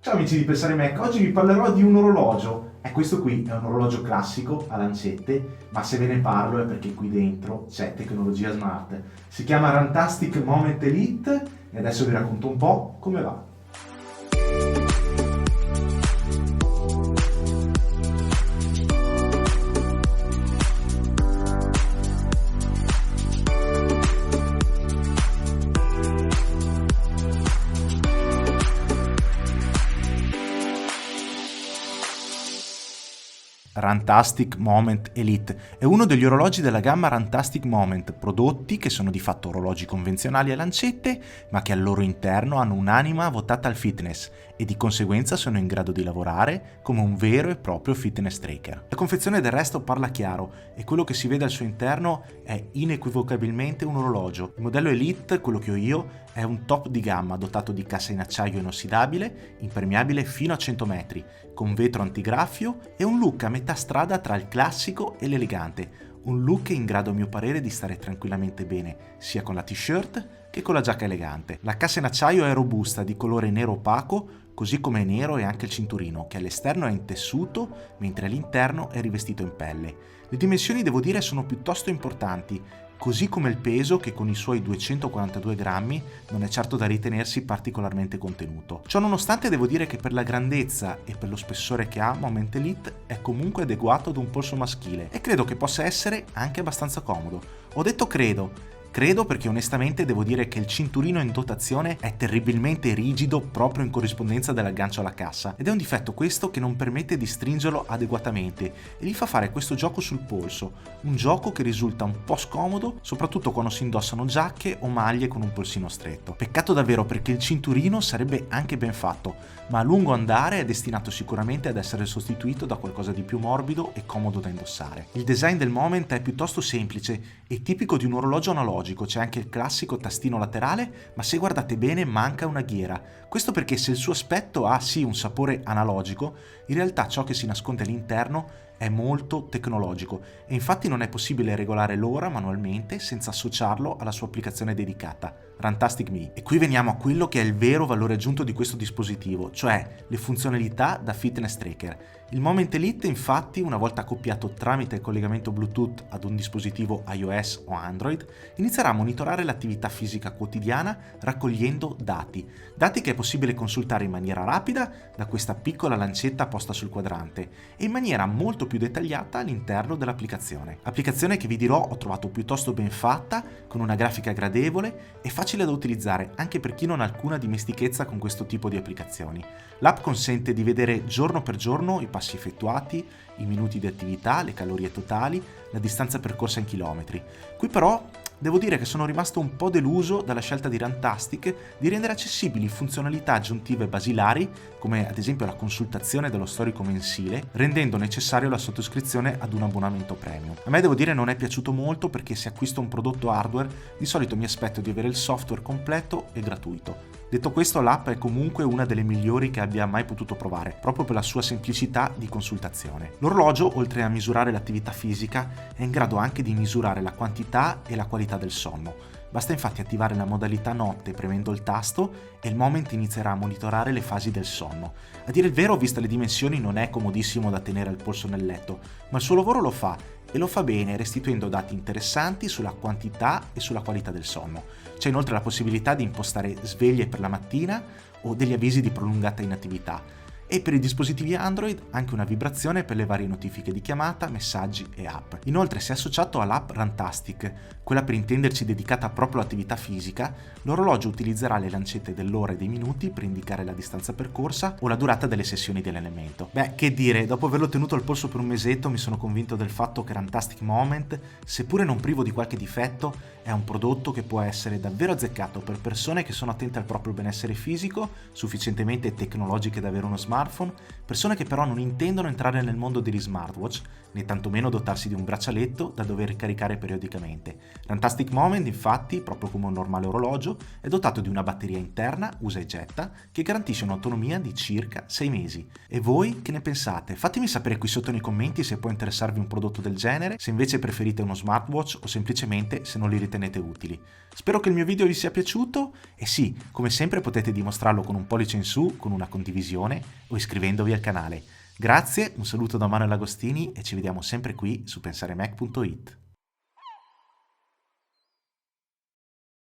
Ciao amici di Pensare Mac, oggi vi parlerò di un orologio. Questo qui è un orologio classico a lancette, ma se ve ne parlo è perché qui dentro c'è tecnologia smart. Si chiama Rantastic Moment Elite e adesso vi racconto un po' come va. Rantastic Moment Elite è uno degli orologi della gamma Rantastic Moment, prodotti che sono di fatto orologi convenzionali a lancette, ma che al loro interno hanno un'anima votata al fitness e di conseguenza sono in grado di lavorare come un vero e proprio fitness tracker. La confezione del resto parla chiaro e quello che si vede al suo interno è inequivocabilmente un orologio. Il modello Elite, quello che ho io, è un top di gamma dotato di cassa in acciaio inossidabile, impermeabile fino a 100 metri, con vetro antigraffio e un look a metà strada tra il classico e l'elegante. Un look in grado a mio parere di stare tranquillamente bene sia con la t-shirt che con la giacca elegante. La cassa in acciaio è robusta, di colore nero opaco, così come è nero è anche il cinturino, che all'esterno è in tessuto, mentre all'interno è rivestito in pelle. Le dimensioni, devo dire, sono piuttosto importanti, così come il peso, che con i suoi 242 grammi non è certo da ritenersi particolarmente contenuto. Ciò nonostante, devo dire che per la grandezza e per lo spessore che ha, Moment Elite è comunque adeguato ad un polso maschile e credo che possa essere anche abbastanza comodo. Ho detto Credo perché onestamente devo dire che il cinturino in dotazione è terribilmente rigido proprio in corrispondenza dell'aggancio alla cassa ed è un difetto questo che non permette di stringerlo adeguatamente e gli fa fare questo gioco sul polso, un gioco che risulta un po' scomodo soprattutto quando si indossano giacche o maglie con un polsino stretto. Peccato davvero perché il cinturino sarebbe anche ben fatto, ma a lungo andare è destinato sicuramente ad essere sostituito da qualcosa di più morbido e comodo da indossare. Il design del Moment è piuttosto semplice e tipico di un orologio analogico, c'è anche il classico tastino laterale, ma se guardate bene manca una ghiera. Questo perché se il suo aspetto ha sì un sapore analogico, in realtà ciò che si nasconde all'interno è molto tecnologico e infatti non è possibile regolare l'ora manualmente senza associarlo alla sua applicazione dedicata, Rantastic Me. E qui veniamo a quello che è il vero valore aggiunto di questo dispositivo, cioè le funzionalità da fitness tracker. Il Moment Elite infatti, una volta accoppiato tramite il collegamento Bluetooth ad un dispositivo iOS o Android, inizierà a monitorare l'attività fisica quotidiana raccogliendo dati che è possibile consultare in maniera rapida da questa piccola lancetta posta sul quadrante e in maniera molto più dettagliata all'interno dell'applicazione. Applicazione che vi dirò ho trovato piuttosto ben fatta, con una grafica gradevole e facile da utilizzare anche per chi non ha alcuna dimestichezza con questo tipo di applicazioni. L'app consente di vedere giorno per giorno i passi effettuati, i minuti di attività, le calorie totali, la distanza percorsa in chilometri. Qui però devo dire che sono rimasto un po' deluso dalla scelta di Rantastic di rendere accessibili funzionalità aggiuntive basilari, come ad esempio la consultazione dello storico mensile, rendendo necessario la sottoscrizione ad un abbonamento premium. A me devo dire non è piaciuto molto perché se acquisto un prodotto hardware di solito mi aspetto di avere il software completo e gratuito. Detto questo, l'app è comunque una delle migliori che abbia mai potuto provare, proprio per la sua semplicità di consultazione. L'orologio, oltre a misurare l'attività fisica, è in grado anche di misurare la quantità e la qualità del sonno. Basta infatti attivare la modalità notte premendo il tasto e il Moment inizierà a monitorare le fasi del sonno. A dire il vero, viste le dimensioni, non è comodissimo da tenere al polso nel letto, ma il suo lavoro lo fa e lo fa bene, restituendo dati interessanti sulla quantità e sulla qualità del sonno. C'è inoltre la possibilità di impostare sveglie per la mattina o degli avvisi di prolungata inattività. E per i dispositivi Android anche una vibrazione per le varie notifiche di chiamata, messaggi e app. Inoltre, se associato all'app Rantastic, quella per intenderci dedicata proprio all'attività fisica, l'orologio utilizzerà le lancette dell'ora e dei minuti per indicare la distanza percorsa o la durata delle sessioni di allenamento. Beh, che dire, dopo averlo tenuto al polso per un mesetto mi sono convinto del fatto che Rantastic Moment, seppure non privo di qualche difetto, è un prodotto che può essere davvero azzeccato per persone che sono attente al proprio benessere fisico, sufficientemente tecnologiche da avere uno smartphone, persone che però non intendono entrare nel mondo degli smartwatch, né tantomeno dotarsi di un braccialetto da dover ricaricare periodicamente. Rantastic Moment, infatti, proprio come un normale orologio, è dotato di una batteria interna, usa e getta, che garantisce un'autonomia di circa 6 mesi. E voi che ne pensate? Fatemi sapere qui sotto nei commenti se può interessarvi un prodotto del genere, se invece preferite uno smartwatch o semplicemente se non li ritenete ritenete utili. Spero che il mio video vi sia piaciuto e sì, come sempre potete dimostrarlo con un pollice in su, con una condivisione o iscrivendovi al canale. Grazie, un saluto da Manuel Agostini e ci vediamo sempre qui su pensaremac.it.